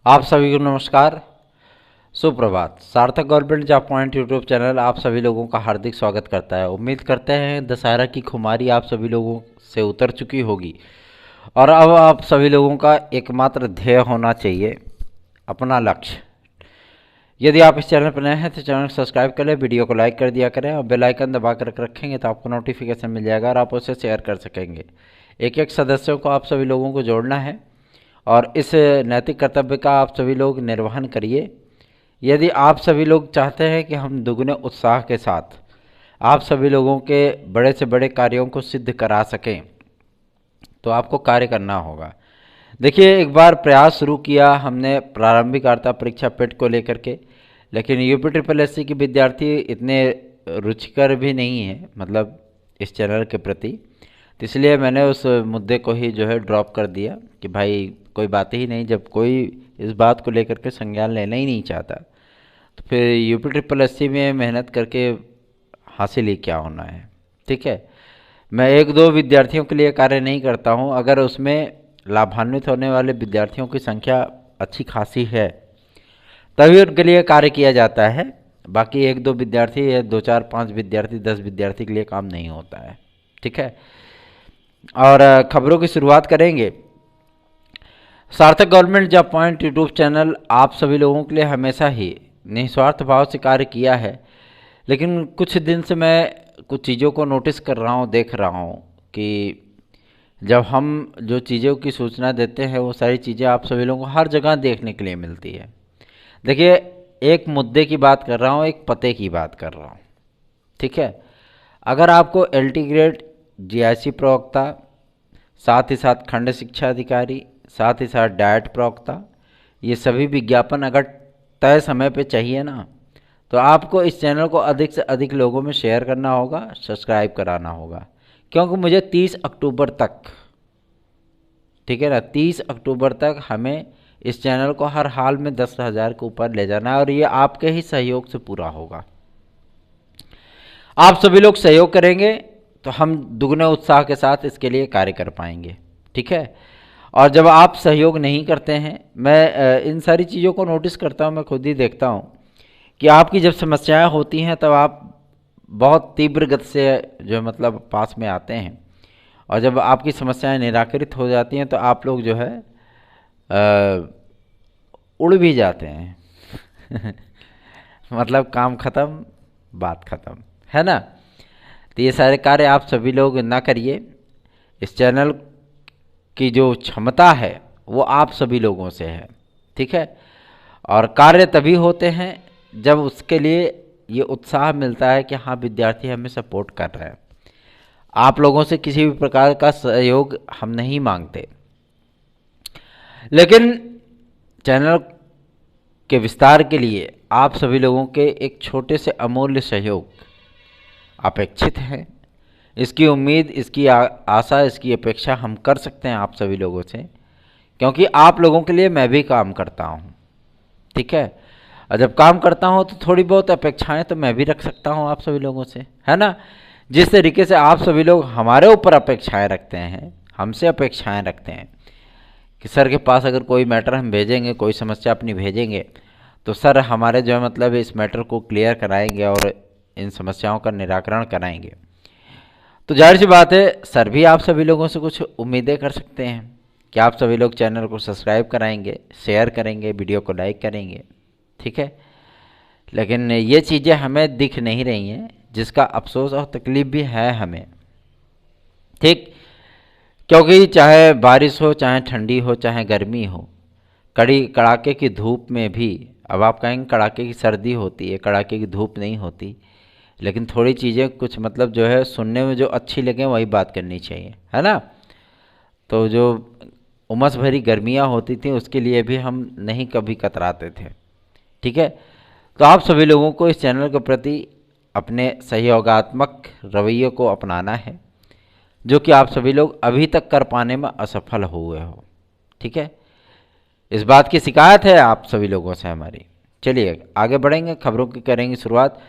आप सभी को नमस्कार, सुप्रभात। सार्थक government job point YouTube channel आप सभी लोगों का हार्दिक स्वागत करता है। उम्मीद करते हैं दशहरा की खुमारी आप सभी लोगों से उतर चुकी होगी और अब आप सभी लोगों का एकमात्र ध्येय होना चाहिए अपना लक्ष्य। यदि आप इस चैनल पर नए हैं तो चैनल को सब्सक्राइब कर लें, वीडियो को लाइक कर दिया करें और बेल आइकन दबा कर रखेंगे तो आपको नोटिफिकेशन मिल जाएगा और आप उसे शेयर कर सकेंगे। एक एक सदस्यों को आप सभी लोगों को जोड़ना है और इस नैतिक कर्तव्य का आप सभी लोग निर्वहन करिए। यदि आप सभी लोग चाहते हैं कि हम दुगने उत्साह के साथ आप सभी लोगों के बड़े से बड़े कार्यों को सिद्ध करा सकें तो आपको कार्य करना होगा। देखिए, एक बार प्रयास शुरू किया हमने प्रारंभिक वार्ता परीक्षा पेट को लेकर के, लेकिन यूपी ट्रिपल एस सी के विद्यार्थी इतने रुचिकर भी नहीं हैं, मतलब इस चैनल के प्रति। तो इसलिए मैंने उस मुद्दे को ही जो है ड्रॉप कर दिया कि भाई कोई बात ही नहीं। जब कोई इस बात को लेकर के संज्ञान लेना ही नहीं चाहता तो फिर यूपी ट्रिपल एस सी में मेहनत करके हासिल ही क्या होना है। ठीक है, मैं एक दो विद्यार्थियों के लिए कार्य नहीं करता हूँ। अगर उसमें लाभान्वित होने वाले विद्यार्थियों की संख्या अच्छी खासी है तभी उनके लिए कार्य किया जाता है। बाकी एक दो विद्यार्थी या दो चार पाँच विद्यार्थी 10 विद्यार्थी के लिए काम नहीं होता है। ठीक है, और खबरों की शुरुआत करेंगे। सार्थक government job point YouTube channel आप सभी लोगों के लिए हमेशा ही निस्वार्थ भाव से कार्य किया है, लेकिन कुछ दिन से मैं कुछ चीज़ों को नोटिस कर रहा हूँ, देख रहा हूँ कि जब हम जो चीज़ों की सूचना देते हैं वो सारी चीज़ें आप सभी लोगों को हर जगह देखने के लिए मिलती है। देखिए, एक मुद्दे की बात कर रहा हूँ, एक पते की बात कर रहा हूँ। ठीक है, अगर आपको एलटी ग्रेड, जीआईसी प्रवक्ता, साथ ही साथ खंड शिक्षा अधिकारी, साथ ही साथ डायट प्रवक्ता, ये सभी विज्ञापन अगर तय समय पे चाहिए ना तो आपको इस चैनल को अधिक से अधिक लोगों में शेयर करना होगा, सब्सक्राइब कराना होगा। क्योंकि मुझे 30 अक्टूबर तक, ठीक है ना, 30 अक्टूबर तक हमें इस चैनल को हर हाल में 10,000 के ऊपर ले जाना है और ये आपके ही सहयोग से पूरा होगा। आप सभी लोग सहयोग करेंगे तो हम दुगने उत्साह के साथ इसके लिए कार्य कर पाएंगे। ठीक है, और जब आप सहयोग नहीं करते हैं, मैं इन सारी चीज़ों को नोटिस करता हूँ, मैं खुद ही देखता हूँ कि आपकी जब समस्याएं होती हैं तब आप बहुत तीव्र गति से जो मतलब पास में आते हैं और जब आपकी समस्याएं निराकृत हो जाती हैं तो आप लोग जो है उड़ भी जाते हैं मतलब काम खत्म, बात खत्म, है ना। तो ये सारे कार्य आप सभी लोग ना करिए। इस चैनल की जो क्षमता है वो आप सभी लोगों से है। ठीक है, और कार्य तभी होते हैं जब उसके लिए ये उत्साह मिलता है कि हाँ, विद्यार्थी हमें सपोर्ट कर रहे हैं। आप लोगों से किसी भी प्रकार का सहयोग हम नहीं मांगते, लेकिन चैनल के विस्तार के लिए आप सभी लोगों के एक छोटे से अमूल्य सहयोग अपेक्षित है। इसकी उम्मीद, इसकी आशा, इसकी अपेक्षा हम कर सकते हैं आप सभी लोगों से, क्योंकि आप लोगों के लिए मैं भी काम करता हूँ। ठीक है, और जब काम करता हूँ तो थोड़ी बहुत अपेक्षाएं तो मैं भी रख सकता हूँ आप सभी लोगों से, है ना। जिस तरीके से आप सभी लोग हमारे ऊपर अपेक्षाएं रखते हैं, हमसे अपेक्षाएं रखते हैं कि सर के पास अगर कोई मैटर हम भेजेंगे, कोई समस्या अपनी भेजेंगे तो सर हमारे जो है मतलब इस मैटर को क्लियर कराएंगे और इन समस्याओं का निराकरण कराएंगे। तो जाहिर सी बात है, सर भी आप सभी लोगों से कुछ उम्मीदें कर सकते हैं कि आप सभी लोग चैनल को सब्सक्राइब कराएंगे, शेयर करेंगे, वीडियो को लाइक करेंगे। ठीक है, लेकिन ये चीज़ें हमें दिख नहीं रही हैं, जिसका अफसोस और तकलीफ़ भी है हमें। ठीक, क्योंकि चाहे बारिश हो, चाहे ठंडी हो, चाहे गर्मी हो, कड़ी कड़ाके की धूप में भी, अब आप कहेंगे कड़ाके की सर्दी होती है, कड़ाके की धूप नहीं होती, लेकिन थोड़ी चीज़ें कुछ मतलब जो है सुनने में जो अच्छी लगे वही बात करनी चाहिए, है ना। तो जो उमस भरी गर्मियाँ होती थी उसके लिए भी हम नहीं कभी कतराते थे। ठीक है, तो आप सभी लोगों को इस चैनल के प्रति अपने सहयोगात्मक रवैये को अपनाना है, जो कि आप सभी लोग अभी तक कर पाने में असफल हुए हो। ठीक है, इस बात की शिकायत है आप सभी लोगों से हमारी। चलिए आगे बढ़ेंगे, खबरों की करेंगे शुरुआत।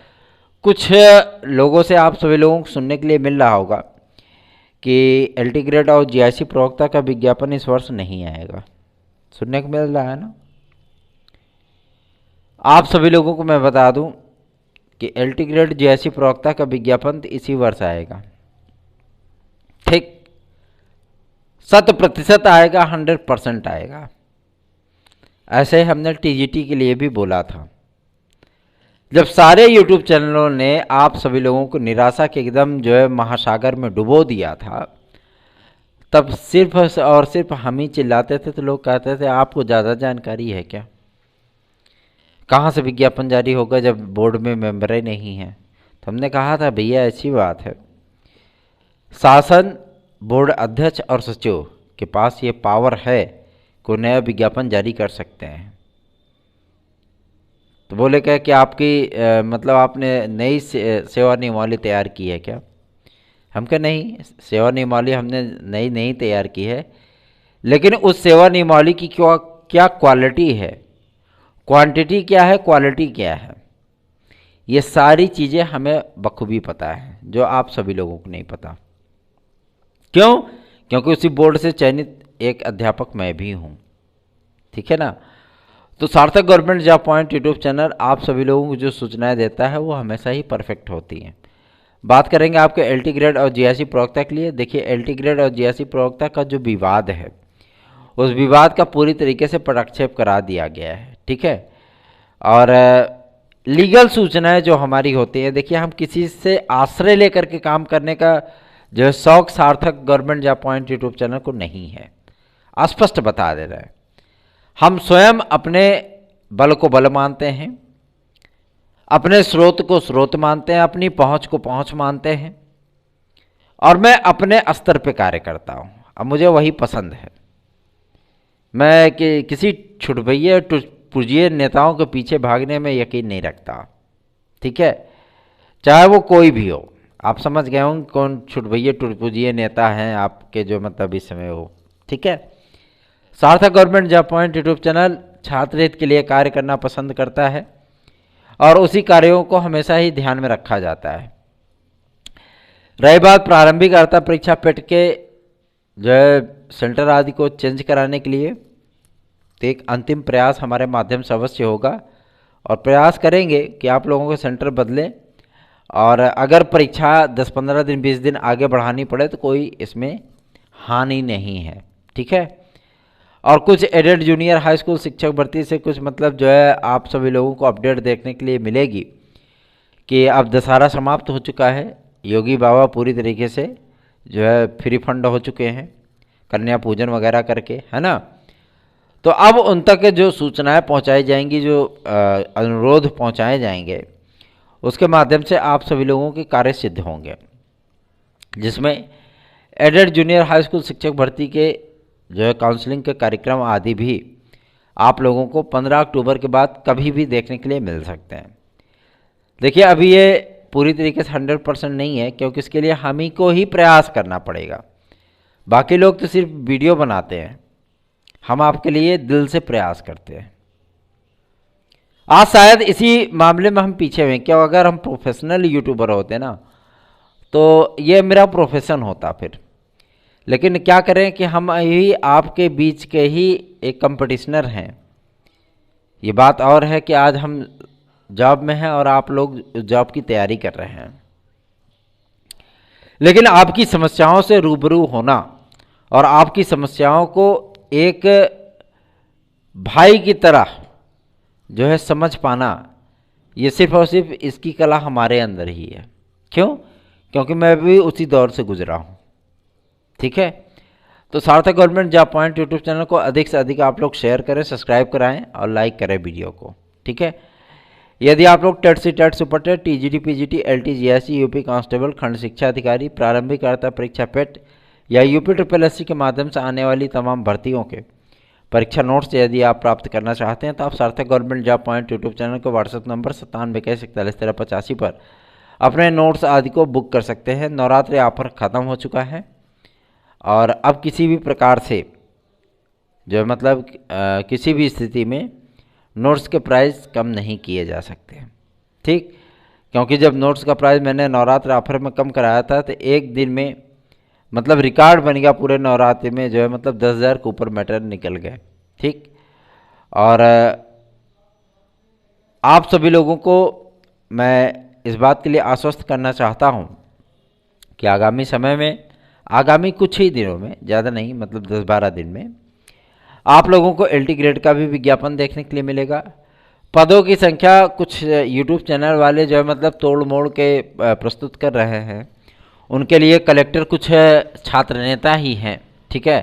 कुछ लोगों से आप सभी लोगों को सुनने के लिए मिल रहा होगा कि एलटी ग्रेड और जीआईसी प्रवक्ता का विज्ञापन इस वर्ष नहीं आएगा। सुनने को मिल रहा है ना। आप सभी लोगों को मैं बता दूं कि एलटी ग्रेड जेएससी प्रवक्ता का विज्ञापन इसी वर्ष आएगा। ठीक, 100% आएगा, 100% आएगा। ऐसे हमने टीजीटी के लिए भी बोला था। जब सारे यूट्यूब चैनलों ने आप सभी लोगों को निराशा के एकदम जो है महासागर में डुबो दिया था, तब सिर्फ और सिर्फ हम ही चिल्लाते थे तो लोग कहते थे आपको ज़्यादा जानकारी है क्या, कहाँ से विज्ञापन जारी होगा जब बोर्ड में मेंबर ही नहीं है। तो हमने कहा था भैया ऐसी बात है, शासन, बोर्ड अध्यक्ष और सचिव के पास ये पावर है, कोई नया विज्ञापन जारी कर सकते हैं। तो बोले क्या कि आपकी मतलब आपने नई सेवा नियमावली तैयार की है क्या। हम कहा नहीं, सेवा नियमावली हमने नई नहीं तैयार की है, लेकिन उस सेवा नियमावली की क्या क्या क्वालिटी है, क्वांटिटी क्या है, क्वालिटी क्या है, ये सारी चीज़ें हमें बखूबी पता है, जो आप सभी लोगों को नहीं पता। क्यों? क्योंकि उसी बोर्ड से चयनित एक अध्यापक मैं भी हूँ। ठीक है ना। तो सार्थक government job point YouTube channel आप सभी लोगों को जो सूचनाएं देता है वो हमेशा ही परफेक्ट होती हैं। बात करेंगे आपके एलटी ग्रेड और जीआईसी प्रवक्ता के लिए। देखिए, एलटी ग्रेड और जीआईसी प्रवक्ता का जो विवाद है, उस विवाद का पूरी तरीके से पटाक्षेप करा दिया गया है। ठीक है। और लीगल सूचनाएं जो हमारी होती हैं, देखिए हम किसी से आश्रय लेकर के काम करने का जो है शौक सार्थक government job point YouTube channel को नहीं है, स्पष्ट बता दे रहे हैं। हम स्वयं अपने बल को बल मानते हैं, अपने स्रोत को स्रोत मानते हैं, अपनी पहुंच को पहुंच मानते हैं, और मैं अपने स्तर पे कार्य करता हूं। अब मुझे वही पसंद है। मैं किसी छुटभैये पुजिए नेताओं के पीछे भागने में यकीन नहीं रखता। ठीक है, चाहे वो कोई भी हो। आप समझ गए होंगे कौन छुटभैये पुजिए नेता हैं आपके, जो मतलब इस समय हो। ठीक है। सार्थक government job point YouTube channel छात्र हित के लिए कार्य करना पसंद करता है, और उसी कार्यों को हमेशा ही ध्यान में रखा जाता है। रही बात प्रारंभिक अर्हता परीक्षा पेट के जो है सेंटर आदि को चेंज कराने के लिए, तो एक अंतिम प्रयास हमारे माध्यम से अवश्य होगा, और प्रयास करेंगे कि आप लोगों के सेंटर बदलें, और अगर परीक्षा 10-15 दिन 20 दिन आगे बढ़ानी पड़े तो कोई इसमें हानि नहीं है। ठीक है। और कुछ एडेड जूनियर हाई स्कूल शिक्षक भर्ती से कुछ मतलब जो है आप सभी लोगों को अपडेट देखने के लिए मिलेगी कि अब दशहरा समाप्त हो चुका है, योगी बाबा पूरी तरीके से जो है फ्री फंड हो चुके हैं, कन्या पूजन वगैरह करके, है ना। तो अब उन तक जो सूचनाएं पहुंचाई जाएंगी, जो अनुरोध पहुंचाए जाएंगे, उसके माध्यम से आप सभी लोगों के कार्य सिद्ध होंगे, जिसमें एडेड जूनियर हाई स्कूल शिक्षक भर्ती के जो है काउंसलिंग के कार्यक्रम आदि भी आप लोगों को 15 अक्टूबर के बाद कभी भी देखने के लिए मिल सकते हैं। देखिए, अभी ये पूरी तरीके से 100% नहीं है, क्योंकि इसके लिए हम ही को ही प्रयास करना पड़ेगा। बाकी लोग तो सिर्फ वीडियो बनाते हैं, हम आपके लिए दिल से प्रयास करते हैं। आज शायद इसी मामले में हम पीछे हुए, क्यों? अगर हम प्रोफेशनल यूट्यूबर होते ना तो ये मेरा प्रोफेशन होता फिर। लेकिन क्या करें कि हम यही आपके बीच के ही एक कंपटीशनर हैं। ये बात और है कि आज हम जॉब में हैं और आप लोग जॉब की तैयारी कर रहे हैं, लेकिन आपकी समस्याओं से रूबरू होना और आपकी समस्याओं को एक भाई की तरह जो है समझ पाना, ये सिर्फ और सिर्फ इसकी कला हमारे अंदर ही है। क्यों? क्योंकि मैं भी उसी दौर से गुजरा हूँ। ठीक है। तो सार्थक government job point YouTube channel को अधिक से अधिक आप लोग शेयर करें, सब्सक्राइब कराएं और लाइक करें वीडियो को। ठीक है। यदि आप लोग TET CTET super TET, TGT PGT, LT GSC, UP constable, खंड शिक्षा अधिकारी, प्रारंभिक अर्हता परीक्षा पेट या यूपी SSSC के माध्यम से आने वाली तमाम भर्तियों के परीक्षा नोट्स यदि आप प्राप्त करना चाहते हैं, तो आप सार्थक government job point YouTube channel को व्हाट्सएप नंबर 9721411385 पर अपने नोट्स आदि को बुक कर सकते हैं। नवरात्रि ऑफर ख़त्म हो चुका है, और अब किसी भी प्रकार से जो मतलब किसी भी स्थिति में नोट्स के प्राइस कम नहीं किए जा सकते। ठीक। क्योंकि जब नोट्स का प्राइस मैंने नवरात्र ऑफर में कम कराया था, तो एक दिन में मतलब रिकॉर्ड बन गया पूरे नवरात्रि में, जो है मतलब 10,000 के ऊपर मैटर निकल गए। ठीक। और आप सभी लोगों को मैं इस बात के लिए आश्वस्त करना चाहता हूं कि आगामी समय में, आगामी कुछ ही दिनों में, ज़्यादा नहीं मतलब 10-12 दिन में आप लोगों को एलटी ग्रेड का भी विज्ञापन देखने के लिए मिलेगा। पदों की संख्या कुछ यूट्यूब चैनल वाले जो है मतलब तोड़ मोड़ के प्रस्तुत कर रहे हैं, उनके लिए कलेक्टर कुछ छात्र नेता ही हैं, ठीक है,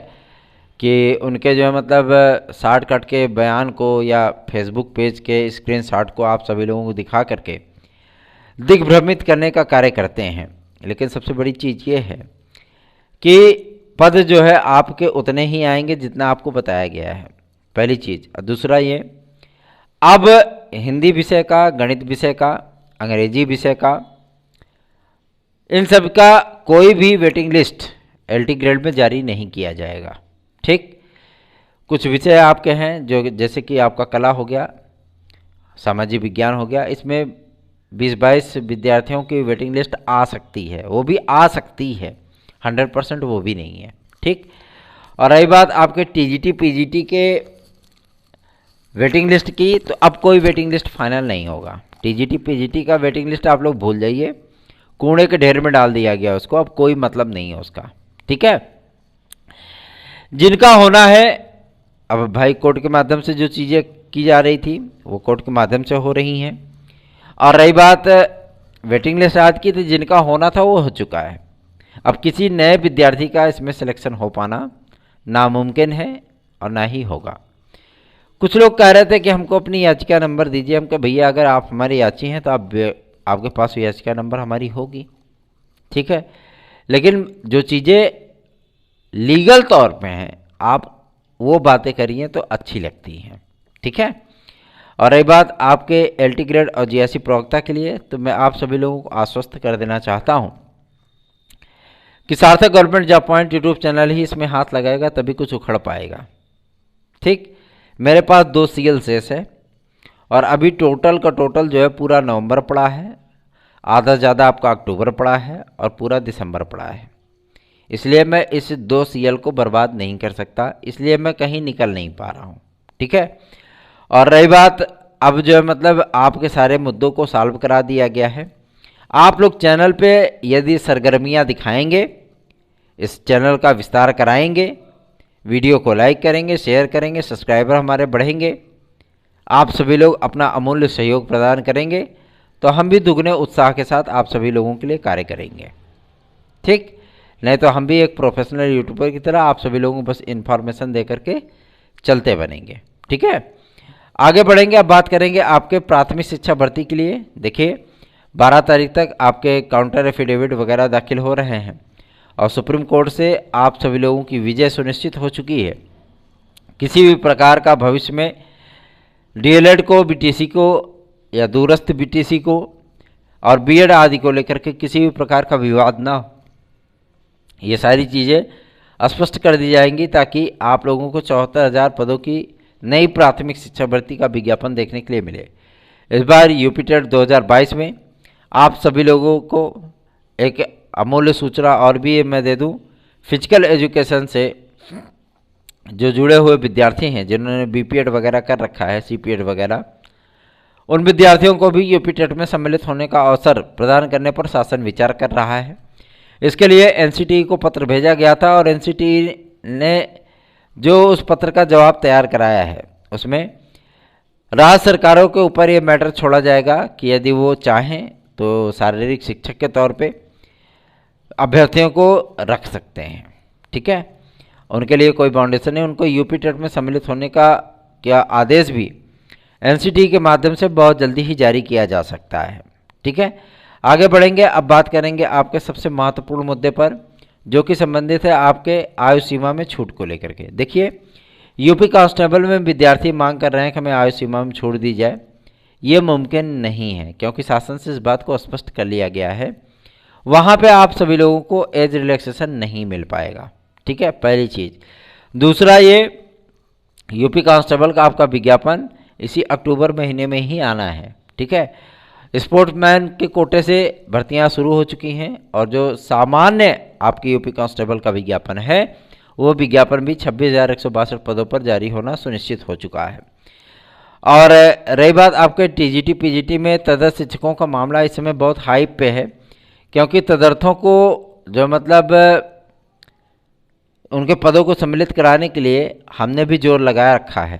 कि उनके जो है मतलब शॉर्टकट के बयान को या फेसबुक पेज के स्क्रीनशॉट को आप सभी लोगों को दिखा करके दिग्भ्रमित करने का कार्य करते हैं। लेकिन सबसे बड़ी चीज़ ये है कि पद जो है आपके उतने ही आएंगे जितना आपको बताया गया है, पहली चीज़। और दूसरा ये, अब हिंदी विषय का, गणित विषय का, अंग्रेजी विषय का, इन सब का कोई भी वेटिंग लिस्ट एलटी ग्रेड में जारी नहीं किया जाएगा, ठीक। कुछ विषय आपके हैं जो जैसे कि आपका कला हो गया, सामाजिक विज्ञान हो गया, इसमें 20-22 विद्यार्थियों की वेटिंग लिस्ट आ सकती है, वो भी आ सकती है, 100% वो भी नहीं है, ठीक। और रही बात आपके टीजीटी पीजीटी के वेटिंग लिस्ट की, तो अब कोई वेटिंग लिस्ट फाइनल नहीं होगा। टीजीटी पीजीटी का वेटिंग लिस्ट आप लोग भूल जाइए, कूड़े के ढेर में डाल दिया गया उसको, अब कोई मतलब नहीं है उसका, ठीक है। जिनका होना है, अब भाई कोर्ट के माध्यम से जो चीज़ें की जा रही थी वो कोर्ट के माध्यम से हो रही हैं। और रही बात वेटिंग लिस्ट आज की, तो जिनका होना था वो हो चुका है। अब किसी नए विद्यार्थी का इसमें सिलेक्शन हो पाना नामुमकिन है और ना ही होगा। कुछ लोग कह रहे थे कि हमको अपनी याचिका नंबर दीजिए। हम कहे भैया अगर आप हमारी याची हैं तो आपके पास याचिका नंबर हमारी होगी, ठीक है, लेकिन जो चीज़ें लीगल तौर पे हैं आप वो बातें करिए तो अच्छी लगती हैं, ठीक है। और रही बात आपके एलटी ग्रेड और जीएससी प्रवक्ता के लिए, तो मैं आप सभी लोगों को आश्वस्त कर देना चाहता हूं कि Sarthak government job point YouTube channel ही इसमें हाथ लगाएगा तभी कुछ उखड़ पाएगा, ठीक। मेरे पास 2 सीएल शेष है और अभी टोटल का टोटल जो है पूरा नवंबर पड़ा है, आधा ज़्यादा आपका अक्टूबर पड़ा है और पूरा दिसंबर पड़ा है। इसलिए मैं इस 2 सीएल को बर्बाद नहीं कर सकता, इसलिए मैं कहीं निकल नहीं पा रहा हूँ, ठीक है। और रही बात, अब जो है मतलब आपके सारे मुद्दों को सॉल्व करा दिया गया है। आप लोग चैनल पे यदि सरगर्मियाँ दिखाएंगे, इस चैनल का विस्तार कराएंगे, वीडियो को लाइक करेंगे, शेयर करेंगे, सब्सक्राइबर हमारे बढ़ेंगे, आप सभी लोग अपना अमूल्य सहयोग प्रदान करेंगे, तो हम भी दुगने उत्साह के साथ आप सभी लोगों के लिए कार्य करेंगे, ठीक। नहीं तो हम भी एक प्रोफेशनल यूट्यूबर की तरह आप सभी लोगों को बस इन्फॉर्मेशन दे करके चलते बनेंगे, ठीक है। आगे बढ़ेंगे, अब बात करेंगे आपके प्राथमिक शिक्षा भर्ती के लिए। देखिए 12 तारीख तक आपके काउंटर एफिडेविट वगैरह दाखिल हो रहे हैं और सुप्रीम कोर्ट से आप सभी लोगों की विजय सुनिश्चित हो चुकी है। किसी भी प्रकार का भविष्य में डीएलएड को, बीटीसी को या दूरस्थ बीटीसी को और बीएड आदि को लेकर के किसी भी प्रकार का विवाद ना हो, ये सारी चीज़ें स्पष्ट कर दी जाएंगी ताकि आप लोगों को 74,000 पदों की नई प्राथमिक शिक्षा भर्ती का विज्ञापन देखने के लिए मिले। इस बार यूपी टेट 2022 में आप सभी लोगों को एक अमूल्य सूचना और भी मैं दे दूं, फिजिकल एजुकेशन से जो जुड़े हुए विद्यार्थी हैं जिन्होंने बीपीएड वगैरह कर रखा है, सीपीएड वगैरह, उन विद्यार्थियों को भी यूपी टेट में सम्मिलित होने का अवसर प्रदान करने पर शासन विचार कर रहा है। इसके लिए एनसीटीई को पत्र भेजा गया था और एनसीटीई ने जो उस पत्र का जवाब तैयार कराया है उसमें राज्य सरकारों के ऊपर ये मैटर छोड़ा जाएगा कि यदि वो चाहें तो शारीरिक शिक्षक के तौर पे अभ्यर्थियों को रख सकते हैं, ठीक है। उनके लिए कोई बाउंडेशन नहीं, उनको यूपी टेट में सम्मिलित होने का क्या आदेश भी एनसीटीई के माध्यम से बहुत जल्दी ही जारी किया जा सकता है, ठीक है। आगे बढ़ेंगे, अब बात करेंगे आपके सबसे महत्वपूर्ण मुद्दे पर जो कि संबंधित है आपके आयु सीमा में छूट को लेकर के। देखिए यूपी कांस्टेबल में विद्यार्थी मांग कर रहे हैं कि हमें आयु सीमा में छूट दी जाए, ये मुमकिन नहीं है क्योंकि शासन से इस बात को स्पष्ट कर लिया गया है, वहाँ पे आप सभी लोगों को एज रिलैक्सेशन नहीं मिल पाएगा, ठीक है, पहली चीज़। दूसरा, ये यूपी कांस्टेबल का आपका विज्ञापन इसी अक्टूबर महीने में ही आना है, ठीक है। स्पोर्ट्समैन के कोटे से भर्तियां शुरू हो चुकी हैं और जो सामान्य आपकी यूपी कांस्टेबल का विज्ञापन है वो विज्ञापन भी 26,162 पदों पर जारी होना सुनिश्चित हो चुका है। और रही बात आपके टीजीटी पीजीटी में तदर्थ शिक्षकों का मामला, इस समय बहुत हाइप पे है, क्योंकि तदर्थों को जो मतलब उनके पदों को सम्मिलित कराने के लिए हमने भी जोर लगाया रखा है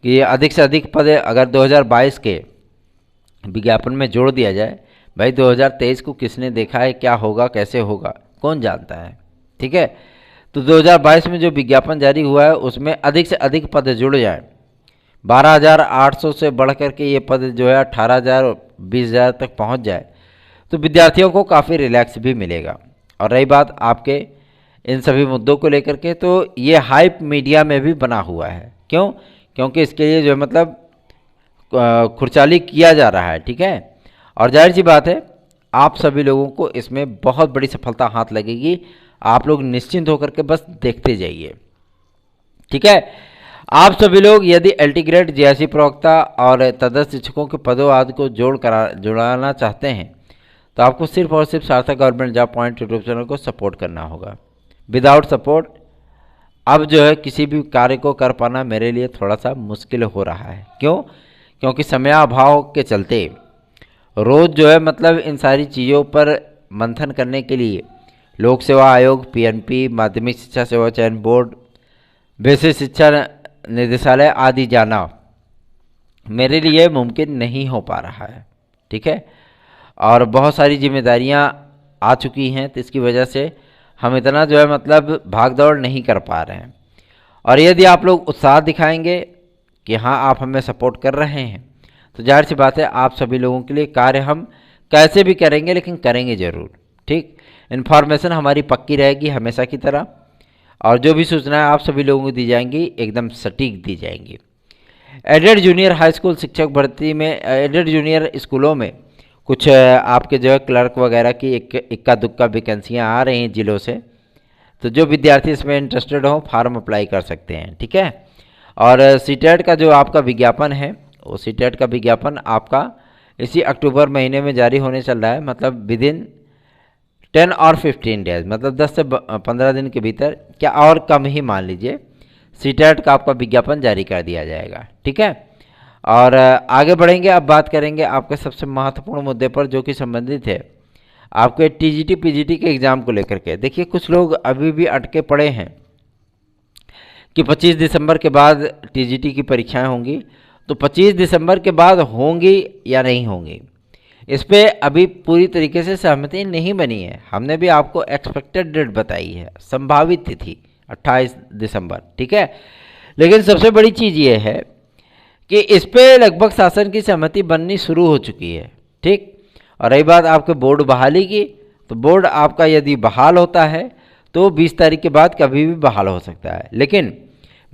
कि अधिक से अधिक पद अगर 2022 के विज्ञापन में जोड़ दिया जाए। भाई 2023 को किसने देखा है, क्या होगा कैसे होगा कौन जानता है, ठीक है। तो 2022 में जो विज्ञापन जारी हुआ है उसमें अधिक से अधिक पद जुड़ जाए। 12,800 से बढ़ करके ये पद जो है 18,000 20,000 तक पहुंच जाए तो विद्यार्थियों को काफ़ी रिलैक्स भी मिलेगा। और रही बात आपके इन सभी मुद्दों को लेकर के, तो ये हाइप मीडिया में भी बना हुआ है। क्यों? क्योंकि इसके लिए जो है मतलब खुरचाली किया जा रहा है, ठीक है। और जाहिर सी बात है आप सभी लोगों को इसमें बहुत बड़ी सफलता हाथ लगेगी। आप लोग निश्चिंत होकर के बस देखते जाइए, ठीक है। आप सभी लोग यदि एलटी ग्रेड, जेआरसी प्रवक्ता और तदर्थ शिक्षकों के पदों आदि को जुड़ाना चाहते हैं तो आपको सिर्फ और सिर्फ सार्थक government job point YouTube channel को सपोर्ट करना होगा। विदाउट सपोर्ट अब जो है किसी भी कार्य को कर पाना मेरे लिए थोड़ा सा मुश्किल हो रहा है। क्यों? क्योंकि समयाभाव के चलते रोज़ जो है मतलब इन सारी चीज़ों पर मंथन करने के लिए लोक सेवा आयोग, पीएनपी, माध्यमिक शिक्षा सेवा चयन बोर्ड, बेसिक शिक्षा निदेशालय आदि जाना मेरे लिए मुमकिन नहीं हो पा रहा है, ठीक है। और बहुत सारी जिम्मेदारियां आ चुकी हैं तो इसकी वजह से हम इतना जो है मतलब भाग दौड़ नहीं कर पा रहे हैं। और यदि आप लोग उत्साह दिखाएंगे कि हाँ आप हमें सपोर्ट कर रहे हैं तो जाहिर सी बात है आप सभी लोगों के लिए कार्य हम कैसे भी करेंगे, लेकिन करेंगे ज़रूर, ठीक। इन्फॉर्मेशन हमारी पक्की रहेगी हमेशा की तरह, और जो भी सूचनाएं आप सभी लोगों को दी जाएंगी एकदम सटीक दी जाएंगी। एडेड जूनियर हाई स्कूल शिक्षक भर्ती में, एडेड जूनियर स्कूलों में कुछ आपके जो है क्लर्क वगैरह की इक्का दुक्का वैकेंसियाँ आ रही हैं जिलों से, तो जो विद्यार्थी इसमें इंटरेस्टेड हो फॉर्म अप्लाई कर सकते हैं, ठीक है। और सीटेट का जो आपका विज्ञापन है वो सीटेट का विज्ञापन आपका इसी अक्टूबर महीने में जारी होने चल रहा है, मतलब विद इन 10 और 15 डेज, मतलब 10 से 15 दिन के भीतर, क्या और कम ही मान लीजिए, सीटेट का आपका विज्ञापन जारी कर दिया जाएगा, ठीक है। और आगे बढ़ेंगे, अब बात करेंगे आपके सबसे महत्वपूर्ण मुद्दे पर जो कि संबंधित है आपके टीजीटी पीजीटी के एग्ज़ाम को लेकर के। देखिए कुछ लोग अभी भी अटके पड़े हैं कि 25 दिसंबर के बाद टीजीटी की परीक्षाएं होंगी, तो 25 दिसंबर के बाद होंगी या नहीं होंगी इस पर अभी पूरी तरीके से सहमति नहीं बनी है। हमने भी आपको एक्सपेक्टेड डेट बताई है, संभावित तिथि 28 दिसंबर, ठीक है। लेकिन सबसे बड़ी चीज़ ये है कि इस पर लगभग शासन की सहमति बननी शुरू हो चुकी है, ठीक। और रही बात आपके बोर्ड बहाली की, तो बोर्ड आपका यदि बहाल होता है तो 20 तारीख के बाद कभी भी बहाल हो सकता है, लेकिन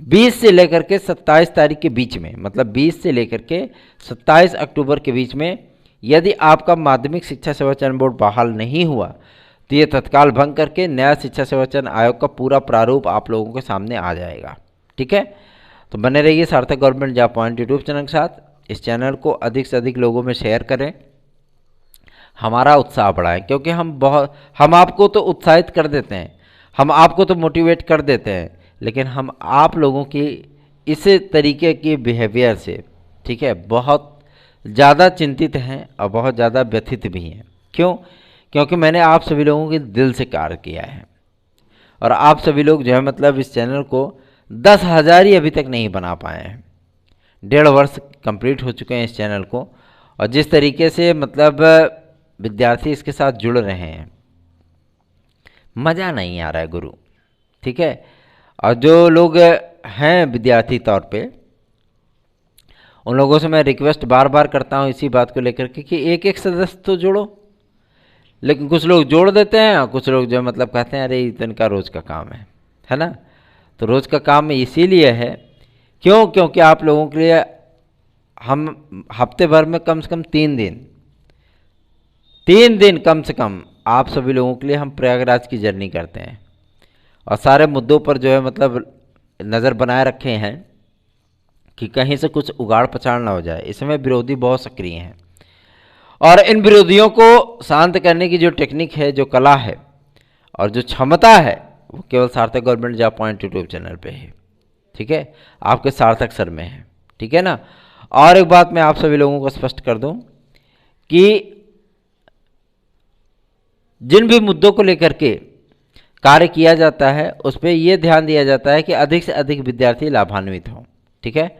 20 से लेकर के 27 तारीख के बीच में, मतलब 20 से लेकर के 27 अक्टूबर के बीच में यदि आपका माध्यमिक शिक्षा सेवा चयन बोर्ड बहाल नहीं हुआ तो ये तत्काल भंग करके नया शिक्षा सेवा चयन आयोग का पूरा प्रारूप आप लोगों के सामने आ जाएगा, ठीक है। तो बने रहिए सार्थक government job point YouTube channel के साथ। इस चैनल को अधिक से अधिक लोगों में शेयर करें, हमारा उत्साह बढ़ाएं, क्योंकि हम आपको तो उत्साहित कर देते हैं, हम आपको तो मोटिवेट कर देते हैं, लेकिन हम आप लोगों की इस तरीके की बिहेवियर से, ठीक है, बहुत ज़्यादा चिंतित हैं और बहुत ज़्यादा व्यथित भी हैं। क्यों? क्योंकि मैंने आप सभी लोगों के दिल से कार्य किया है और आप सभी लोग जो है मतलब इस चैनल को 10,000 ही अभी तक नहीं बना पाए हैं। 1.5 वर्ष कंप्लीट हो चुके हैं इस चैनल को, और जिस तरीके से मतलब विद्यार्थी इसके साथ जुड़ रहे हैं, मज़ा नहीं आ रहा है गुरु, ठीक है। और जो लोग हैं विद्यार्थी तौर पे, उन लोगों से मैं रिक्वेस्ट बार बार करता हूँ इसी बात को लेकर के कि एक एक सदस्य तो जोड़ो, लेकिन कुछ लोग जोड़ देते हैं और कुछ लोग जो मतलब कहते हैं अरे इनका रोज़ का काम है ना। तो रोज़ का काम इसीलिए है, क्यों? क्योंकि आप लोगों के लिए हम हफ्ते भर में कम से कम 3 दिन कम से कम आप सभी लोगों के लिए हम प्रयागराज की जर्नी करते हैं और सारे मुद्दों पर जो है मतलब नज़र बनाए रखे हैं कि कहीं से कुछ उगाड़ पछाड़ ना हो जाए। इसमें विरोधी बहुत सक्रिय हैं और इन विरोधियों को शांत करने की जो टेक्निक है, जो कला है और जो क्षमता है, वो केवल सार्थक government job point YouTube channel पे है, ठीक है, आपके सार्थक सर में है, ठीक है ना। और एक बात मैं आप सभी लोगों को स्पष्ट कर दूं कि जिन भी मुद्दों को लेकर के कार्य किया जाता है उस पर यह ध्यान दिया जाता है कि अधिक से अधिक विद्यार्थी लाभान्वित हों। ठीक है।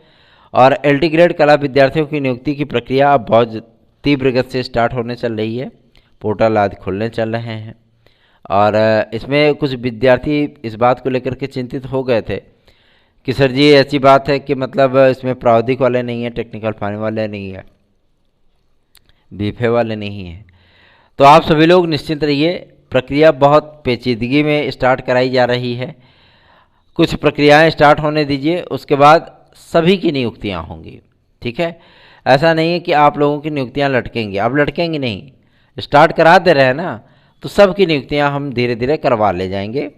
और एलटी ग्रेड कला विद्यार्थियों की नियुक्ति की प्रक्रिया अब बहुत तीव्र गति से स्टार्ट होने चल रही है। पोर्टल आदि खुलने चल रहे हैं और इसमें कुछ विद्यार्थी इस बात को लेकर के चिंतित हो गए थे कि सर जी ऐसी बात है कि मतलब इसमें प्राविधिक वाले नहीं है, टेक्निकल फाइल वाले नहीं है, बीफे वाले नहीं है। तो आप सभी लोग निश्चिंत रहिए, प्रक्रिया बहुत पेचीदगी में स्टार्ट कराई जा रही है। कुछ प्रक्रियाएं स्टार्ट होने दीजिए, उसके बाद सभी की नियुक्तियां होंगी। ठीक है। ऐसा नहीं है कि आप लोगों की नियुक्तियां लटकेंगी, अब लटकेंगी नहीं, स्टार्ट करा दे रहे हैं ना, तो सबकी नियुक्तियां हम धीरे धीरे करवा ले जाएंगे,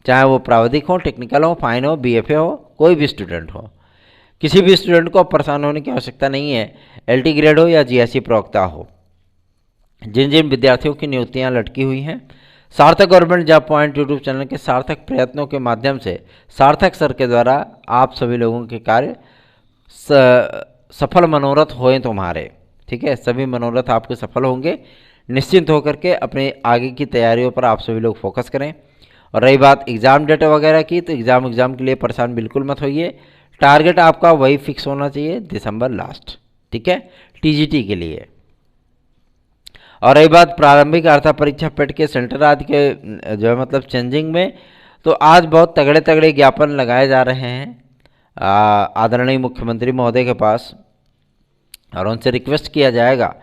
चाहे वो प्राविधिक हो, टेक्निकल हो, फाइन हो, बीएफए हो, कोई भी स्टूडेंट हो। किसी भी स्टूडेंट को परेशान होने की आवश्यकता नहीं है, एलटी ग्रेड हो या जीएससी प्रवक्ता हो। जिन जिन विद्यार्थियों की नियुक्तियां लटकी हुई हैं, सार्थक government job point YouTube channel के सार्थक प्रयत्नों के माध्यम से सार्थक सर के द्वारा आप सभी लोगों के कार्य सफल मनोरथ होए तुम्हारे। ठीक है, सभी मनोरथ आपके सफल होंगे। निश्चिंत होकर के अपने आगे की तैयारियों पर आप सभी लोग फोकस करें। और रही बात एग्ज़ाम डेट वगैरह की, तो एग्ज़ाम के लिए परेशान बिल्कुल मत होइए। टारगेट आपका वही फिक्स होना चाहिए, दिसंबर लास्ट। ठीक है, टीजीटी के लिए। और रही बात प्रारंभिक अर्था परीक्षा पेट के सेंटर आदि के जो है मतलब चेंजिंग में, तो आज बहुत तगड़े तगड़े ज्ञापन लगाए जा रहे हैं आदरणीय मुख्यमंत्री महोदय के पास, और उनसे रिक्वेस्ट किया जाएगा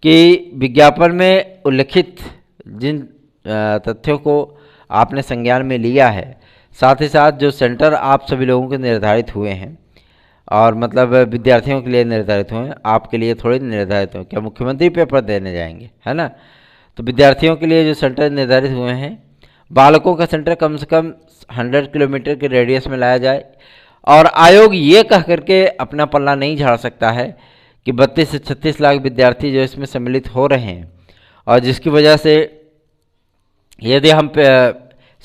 कि विज्ञापन में उल्लिखित जिन तथ्यों को आपने संज्ञान में लिया है, साथ ही साथ जो सेंटर आप सभी लोगों के निर्धारित हुए हैं और मतलब विद्यार्थियों के लिए निर्धारित हुए हैं, आपके लिए थोड़े निर्धारित हुए, क्या मुख्यमंत्री पेपर देने जाएंगे, है ना। तो विद्यार्थियों के लिए जो सेंटर निर्धारित हुए हैं, बालकों का सेंटर कम से कम 100 किलोमीटर के रेडियस में लाया जाए। और आयोग ये कह करके अपना पल्ला नहीं झाड़ सकता है कि 32 से 36 लाख विद्यार्थी जो इसमें सम्मिलित हो रहे हैं, और जिसकी वजह से यदि हम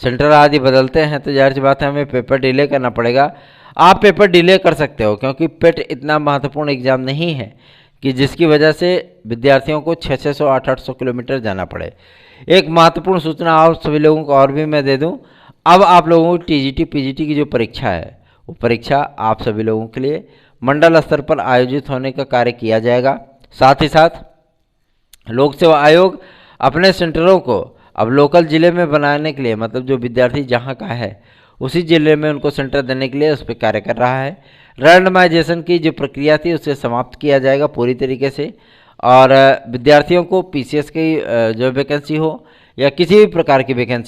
सेंटर आदि बदलते हैं तो जाहिर सी बात है हमें पेपर डिले करना पड़ेगा। आप पेपर डिले कर सकते हो, क्योंकि पेट इतना महत्वपूर्ण एग्ज़ाम नहीं है कि जिसकी वजह से विद्यार्थियों को 600 800 किलोमीटर जाना पड़े। एक महत्वपूर्ण सूचना आप सभी लोगों को और भी मैं दे दूं, अब आप लोगों को टीजीटी पीजीटी की जो परीक्षा है, वो परीक्षा आप सभी लोगों के लिए मंडल स्तर पर आयोजित होने का कार्य किया जाएगा। साथ ही साथ लोक सेवा आयोग अपने सेंटरों को अब लोकल ज़िले में बनाने के लिए, मतलब जो विद्यार्थी जहाँ का है उसी ज़िले में उनको सेंटर देने के लिए उस पर कार्य कर रहा है। रैंडमाइजेशन की जो प्रक्रिया थी उसे समाप्त किया जाएगा पूरी तरीके से, और विद्यार्थियों को पीसीएस की जो वैकेंसी हो या किसी भी प्रकार की वैकेंसी